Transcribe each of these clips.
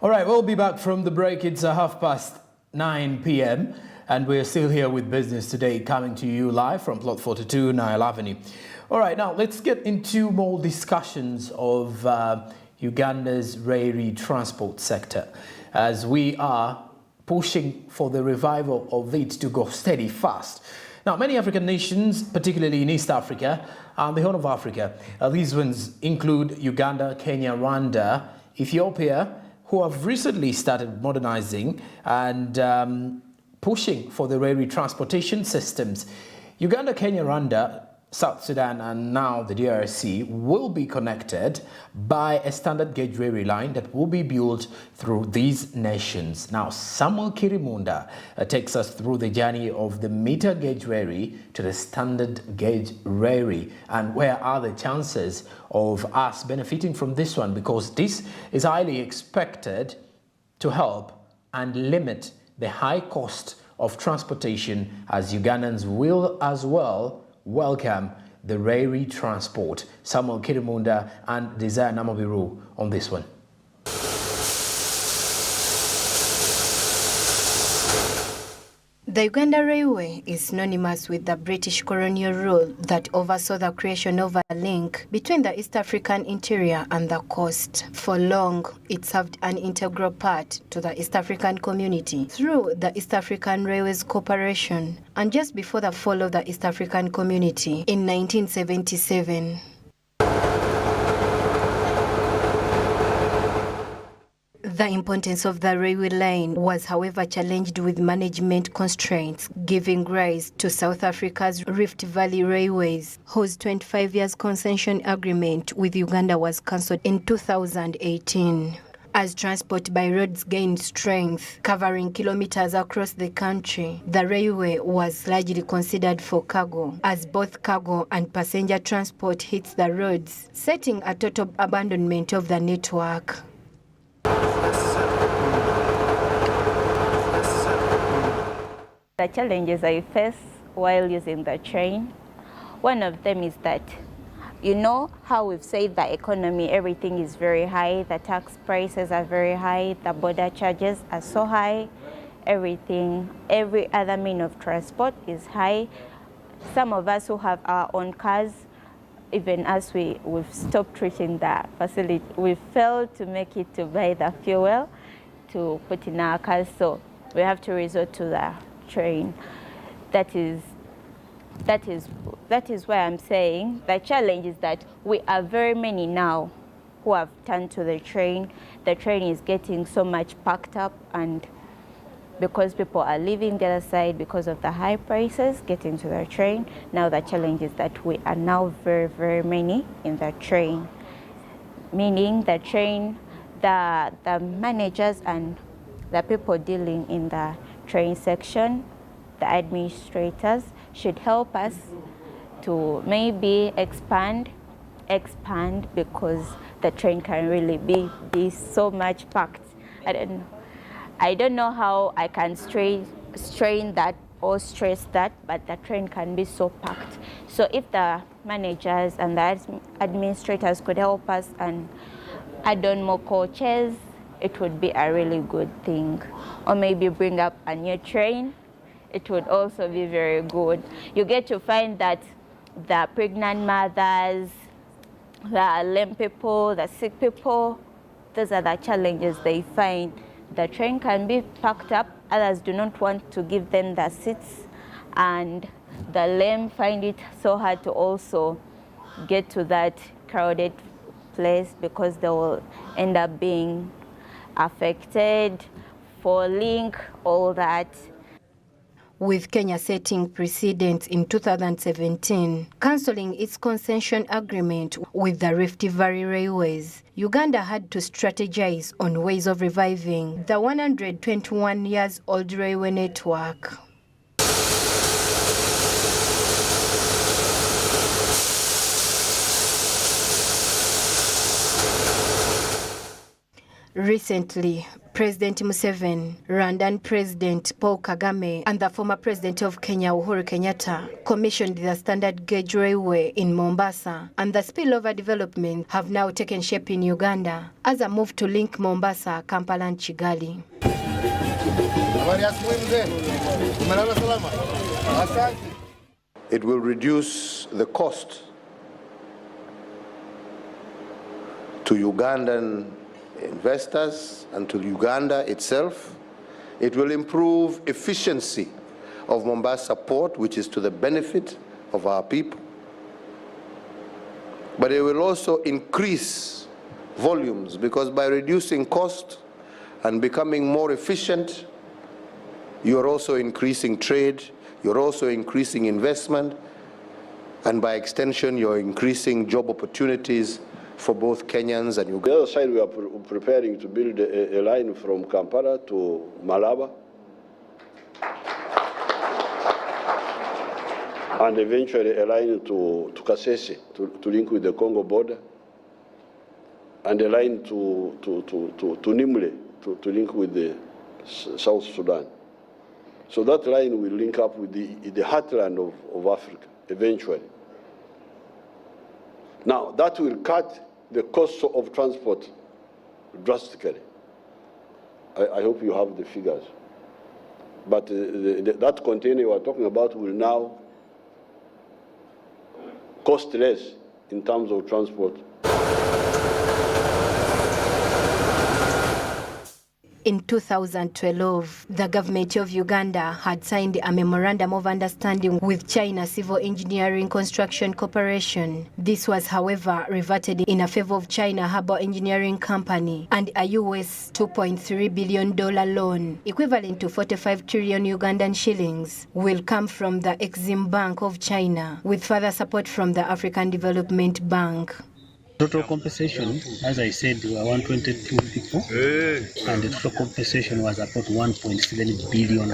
All right, we'll be back from the break. It's 9:30 p.m. and we're still here with Business Today, coming to you live from Plot 42, Nile Avenue. All right, now let's get into more discussions of Uganda's railway transport sector, as we are pushing for the revival of it to go steady fast. Now, many African nations, particularly in East Africa and the Horn of Africa, these ones include Uganda, Kenya, Rwanda, Ethiopia, who have recently started modernizing and pushing for the railway transportation systems. Uganda, Kenya, Rwanda, South Sudan, and now the DRC will be connected by a standard gauge railway line that will be built through these nations. Now, Samuel Kirimunda takes us through the journey of the meter gauge railway to the standard gauge railway, and where are the chances of us benefiting from this one, because this is highly expected to help and limit the high cost of transportation, as Ugandans will as well welcome the railway transport. Samuel Kirimunda and Desire Namabiru on this one. The Uganda Railway is synonymous with the British colonial rule that oversaw the creation of a link between the East African interior and the coast. For long, it served an integral part to the East African community through the East African Railways Corporation, and just before the fall of the East African community in 1977. The importance of the railway line was, however, challenged with management constraints, giving rise to South Africa's Rift Valley Railways, whose 25 years concession agreement with Uganda was cancelled in 2018. As transport by roads gained strength, covering kilometers across the country, the railway was largely considered for cargo, as both cargo and passenger transport hits the roads, setting a total abandonment of the network. The challenges I face while using the train, one of them is that, you know how we've said the economy, everything is very high, the tax prices are very high, the border charges are so high, everything, every other mean of transport is high. Some of us who have our own cars, even as we've stopped treating the facility, we failed to make it to buy the fuel to put in our cars, so we have to resort to the train. That is why I'm saying the challenge is that we are very many now who have turned to the train. The train is getting so much packed up, and because people are leaving the other side because of the high prices, getting to the train. Now the challenge is that we are now very, very many in the train, meaning the train, the managers and the people dealing in the train section, the administrators, should help us to maybe expand because the train can really be so much packed. I don't know how I can strain that or stress that, but the train can be so packed. So if the managers and the administrators could help us and add on more coaches, it would be a really good thing. Or maybe bring up a new train, it would also be very good. You get to find that the pregnant mothers, the lame people, the sick people, those are the challenges they find. The train can be packed up, others do not want to give them the seats, and the lame find it so hard to also get to that crowded place because they will end up being affected, falling, all that. With Kenya setting precedent in 2017, cancelling its concession agreement with the Rift Valley Railways, Uganda had to strategize on ways of reviving the 121 years old railway network. Recently, President Museveni, Rwandan President Paul Kagame, and the former President of Kenya, Uhuru Kenyatta, commissioned the standard gauge railway in Mombasa, and the spillover development have now taken shape in Uganda as a move to link Mombasa, Kampala, and Kigali. It will reduce the cost to Ugandan investors and to Uganda itself. It will improve efficiency of Mombasa Port, which is to the benefit of our people. But it will also increase volumes, because by reducing cost and becoming more efficient, you're also increasing trade, you're also increasing investment, and by extension, you're increasing job opportunities for both Kenyans and Uganda. On the other side, we are preparing to build a line from Kampala to Malaba, and eventually a line to Kasese to link with the Congo border, and a line to Nimule to link with the South Sudan. So that line will link up with the heartland of Africa eventually. Now, that will cut the cost of transport drastically. I hope you have the figures. But that container you are talking about will now cost less in terms of transport. In 2012, the government of Uganda had signed a memorandum of understanding with China Civil Engineering Construction Corporation. This was, however, reverted in a favor of China Harbour Engineering Company, and a US $2.3 billion loan, equivalent to 45 trillion Ugandan shillings, will come from the Exim Bank of China, with further support from the African Development Bank. Total compensation, as I said, we were 122 people, and the total compensation was about 1.7 billion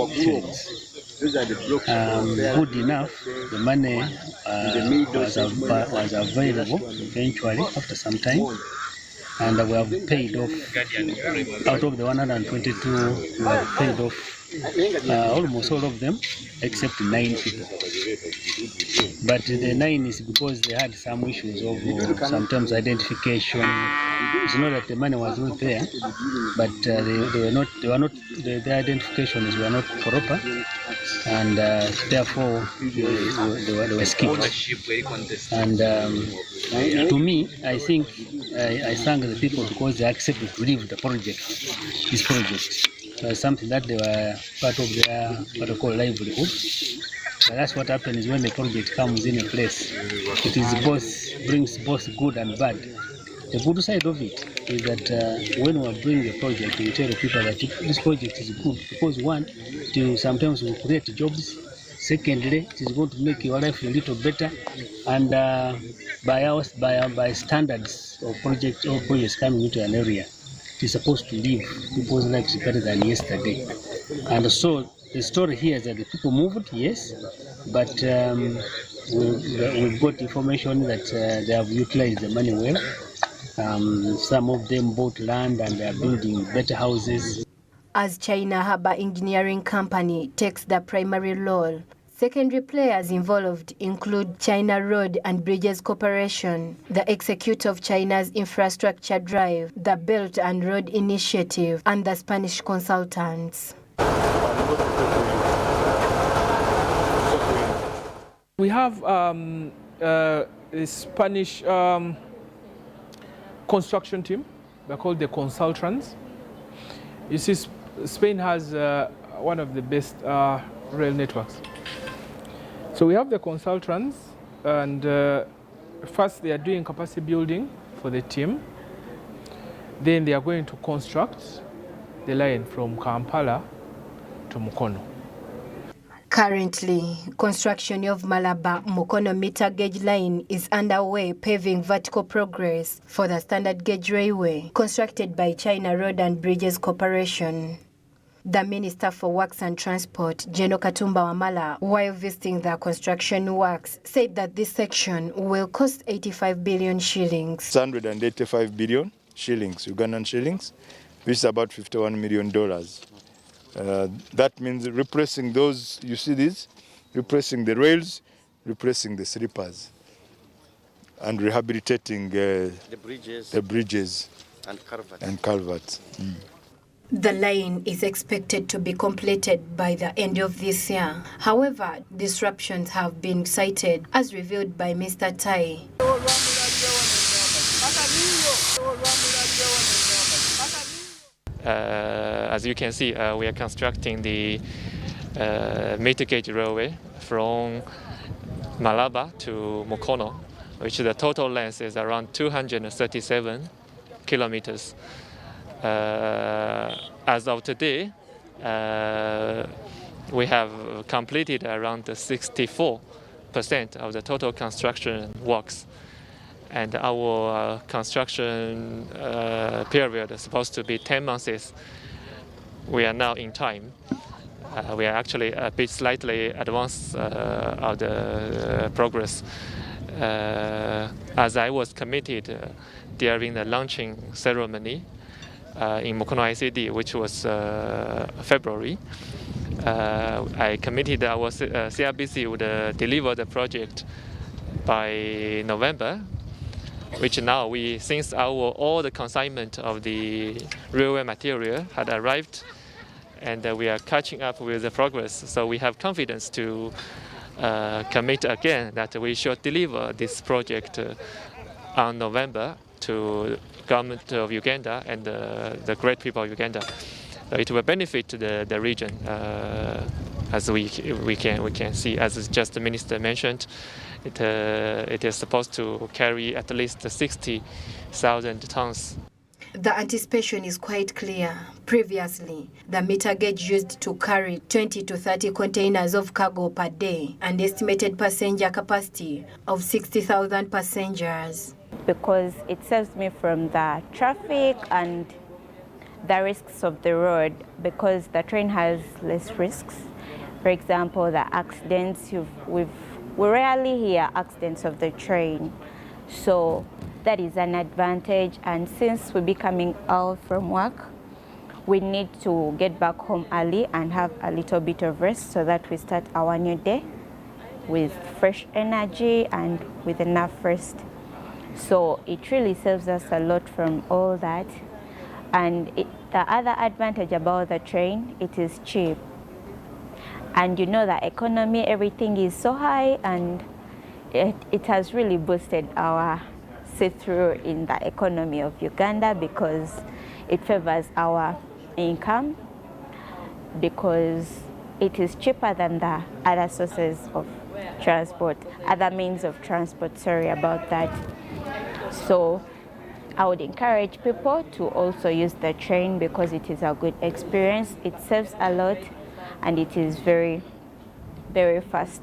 shillings. Good enough, the money was available eventually after some time, and we have paid off, out of the 122, we have paid off almost all of them, except 9 people. But the 9 is because they had some issues of sometimes identification. It's not that the money was not there, but the identifications were not proper, and therefore they were skipped. And to me, I think I thank the people because they accepted to leave the project, this project. Something that they were part of their what they call livelihood. But that's what happens when the project comes in a place. It is brings both good and bad. The good side of it is that when we bring the project, we tell the people that this project is good because one, sometimes we create jobs. Secondly, it is going to make your life a little better, and by standards of projects coming into an area, is supposed to live people's lives better than yesterday. And so the story here is that the people moved, yes, but we've got information that they have utilized the money well. Some of them bought land and they are building better houses. As China Harbour Engineering Company takes the primary role, secondary players involved include China Road and Bridges Corporation, the executor of China's infrastructure drive, the Belt and Road Initiative, and the Spanish consultants. We have a Spanish construction team. They're called the consultants. You see, Spain has one of the best rail networks. So we have the consultants, and first they are doing capacity building for the team. Then they are going to construct the line from Kampala to Mukono. Currently, construction of Malaba-Mukono meter gauge line is underway, paving vertical progress for the standard gauge railway constructed by China Road and Bridges Corporation. The Minister for Works and Transport, General Katumba Wamala, while visiting the construction works, said that this section will cost 85 billion shillings. It's 185 billion shillings, Ugandan shillings, which is about $51 million. That means replacing those, you see these, replacing the rails, replacing the sleepers, and rehabilitating the bridges and culverts. The line is expected to be completed by the end of this year. However, disruptions have been cited, as revealed by Mr. Tai. As you can see, we are constructing the meter gauge railway from Malaba to Mukono, which the total length is around 237 kilometers. As of today, we have completed around 64% of the total construction works. And our construction period is supposed to be 10 months. We are now in time. We are actually a bit slightly advanced of the progress. As I was committed during the launching ceremony in Mukono ICD, which was February, I committed our CRBC would deliver the project by November, which now since all the consignment of the railway material had arrived, and we are catching up with the progress. So we have confidence to commit again that we should deliver this project on November to government of Uganda and the great people of Uganda. It will benefit the region, as we can see, as just the minister mentioned. It is supposed to carry at least 60,000 tons. The anticipation is quite clear. Previously, the meter gauge used to carry 20 to 30 containers of cargo per day and estimated passenger capacity of 60,000 passengers. Because it saves me from the traffic and the risks of the road, because the train has less risks. For example, the accidents, we rarely hear accidents of the train. So that is an advantage, and since we'll be coming out from work, we need to get back home early and have a little bit of rest so that we start our new day with fresh energy and with enough rest. So it really saves us a lot from all that. And the other advantage about the train, it is cheap. And you know the economy, everything is so high, and it has really boosted our see-through in the economy of Uganda, because it favors our income, because it is cheaper than the other sources of transport, other means of transport, sorry about that. So I would encourage people to also use the train because it is a good experience. It saves a lot and it is very, very fast.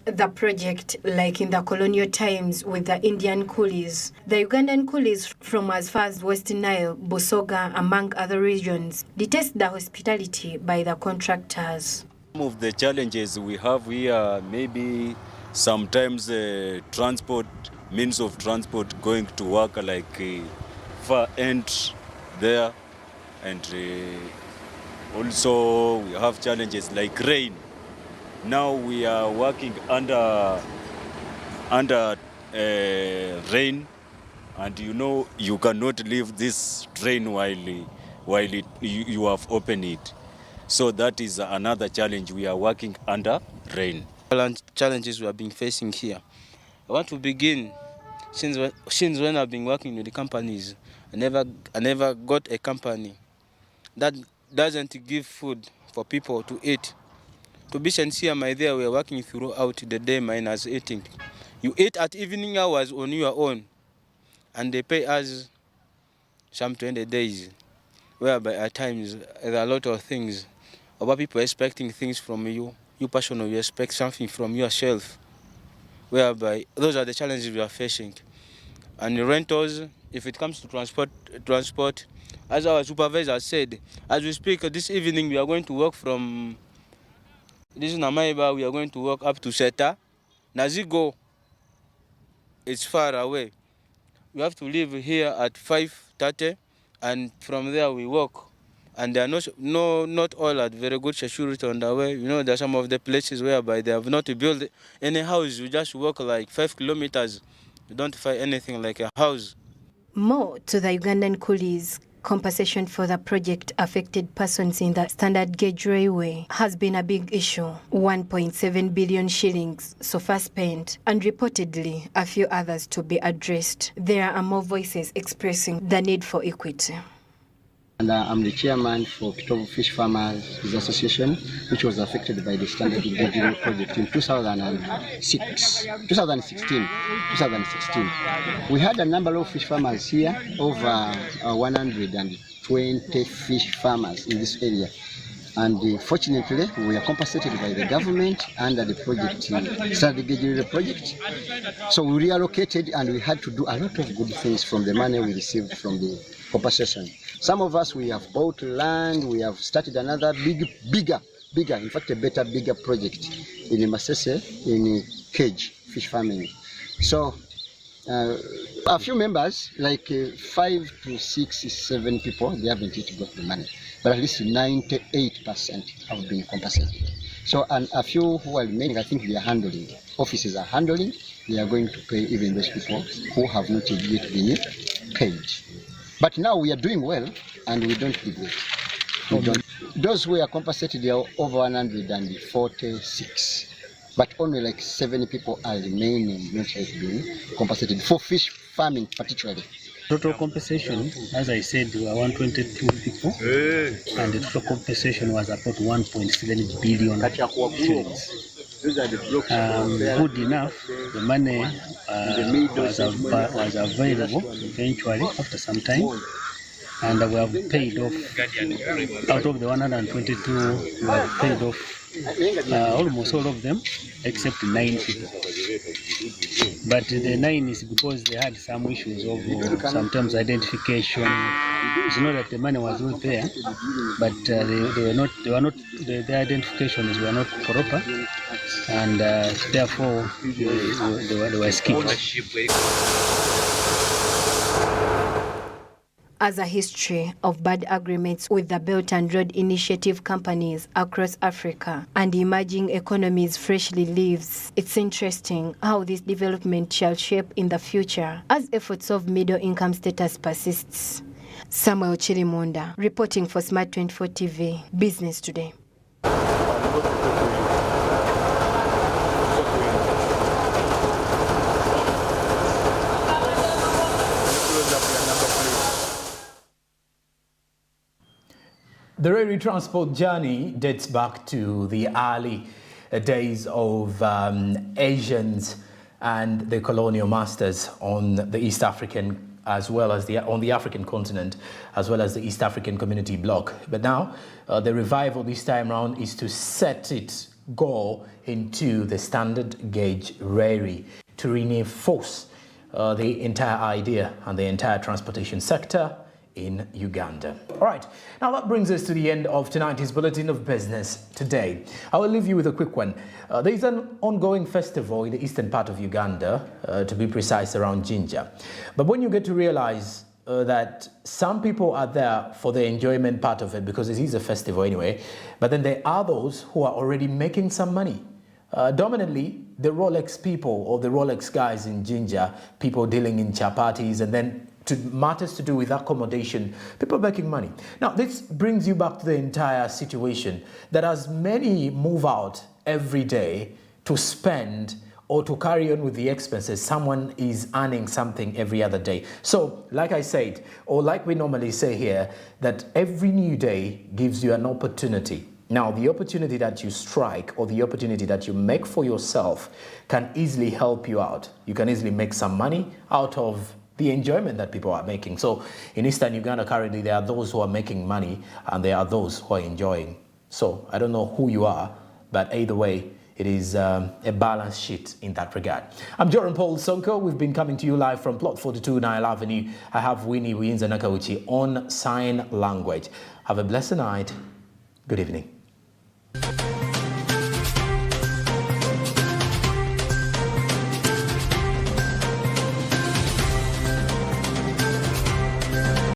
The project, like in the colonial times with the Indian coolies, the Ugandan coolies from as far as West Nile, Busoga, among other regions, detest the hospitality by the contractors. Some of the challenges we have here, maybe sometimes means of transport going to work like far end there, and also we have challenges like rain. Now we are working under rain, and you know you cannot leave this drain while you have opened it. So that is another challenge. We are working under rain. Challenges we have been facing here. I want to begin since when I've been working with the companies. I never got a company that doesn't give food for people to eat. To be sincere, my dear, we are working throughout the day minus eating. You eat at evening hours on your own, and they pay us some 20 days, whereby at times there are a lot of things. About people expecting things from you. You personally expect something from yourself, whereby those are the challenges we are facing. And the rentals, if it comes to transport, as our supervisor said, as we speak this evening, we are going to work from This is Namaiba, we are going to walk up to Seta. Nazigo, it's far away. We have to leave here at 5:30, and from there we walk. And there are not all at very good security on the way. You know, there are some of the places whereby they have not built any house. You just walk like 5 kilometers. You don't find anything like a house. More to the Ugandan coolies. Compensation for the project affected persons in the standard gauge railway has been a big issue. 1.7 billion shillings so far spent, and reportedly a few others to be addressed. There are more voices expressing the need for equity. And I'm the chairman for Kitovu Fish Farmers Association, which was affected by the standard gauge project in 2016. We had a number of fish farmers here, over 120 fish farmers in this area. And fortunately, we are compensated by the government under the project, standard gauge project. So we reallocated, and we had to do a lot of good things from the money we received from the compensation. Some of us, we have bought land, we have started another bigger, in fact a bigger project in Masese, in cage fish farming. So a few members, like 5 to 6, 7 people, they haven't yet got the money, but at least 98% have been compensated. So, and a few who are remaining, I think they are handling. Offices are handling. They are going to pay even those people who have not yet been paid. But now we are doing well, and we don't regret. Those who are compensated, they are over 146, but only like 70 people are remaining not yet being compensated for fish farming, particularly. Total compensation, as I said, we were 122 people, and the total compensation was about 1.7 billion shillings. Good enough, the money was available eventually after some time, and we have paid off, out of the 122, we have paid off almost all of them except 9 people. But the 9 is because they had some issues of sometimes identification. It's not that the money was not there, but their identifications were not proper, and therefore they were skipped. As a history of bad agreements with the Belt and Road Initiative companies across Africa and emerging economies freshly lives, it's interesting how this development shall shape in the future as efforts of middle income status persists. Samuel Chilimonda, reporting for Smart 24 TV, Business Today. The railway transport journey dates back to the early days of Asians and the colonial masters on the East African, as well as on the African continent, as well as the East African Community Bloc. But now, the revival this time around is to set its goal into the standard gauge railway to reinforce the entire idea and the entire transportation sector in Uganda. All right, now that brings us to the end of tonight's Bulletin of Business today. I will leave you with a quick one. There is an ongoing festival in the eastern part of Uganda, to be precise, around Jinja. But when you get to realize that some people are there for the enjoyment part of it, because it is a festival anyway, but then there are those who are already making some money. Dominantly, the Rolex people, or the Rolex guys in Jinja, people dealing in chapatis, and then to matters to do with accommodation, people making money. Now, this brings you back to the entire situation that as many move out every day to spend or to carry on with the expenses, someone is earning something every other day. So, like I said, or like we normally say here, that every new day gives you an opportunity. Now, the opportunity that you strike or the opportunity that you make for yourself can easily help you out. You can easily make some money out of the enjoyment that people are making. So in Eastern Uganda currently, there are those who are making money and there are those who are enjoying. So I don't know who you are, but either way, it is a balance sheet in that regard. I'm Joran Paul Sonko. We've been coming to you live from Plot 42 Nile Avenue. I have Winnie Winza Nakauchi on sign language. Have a blessed night. Good evening.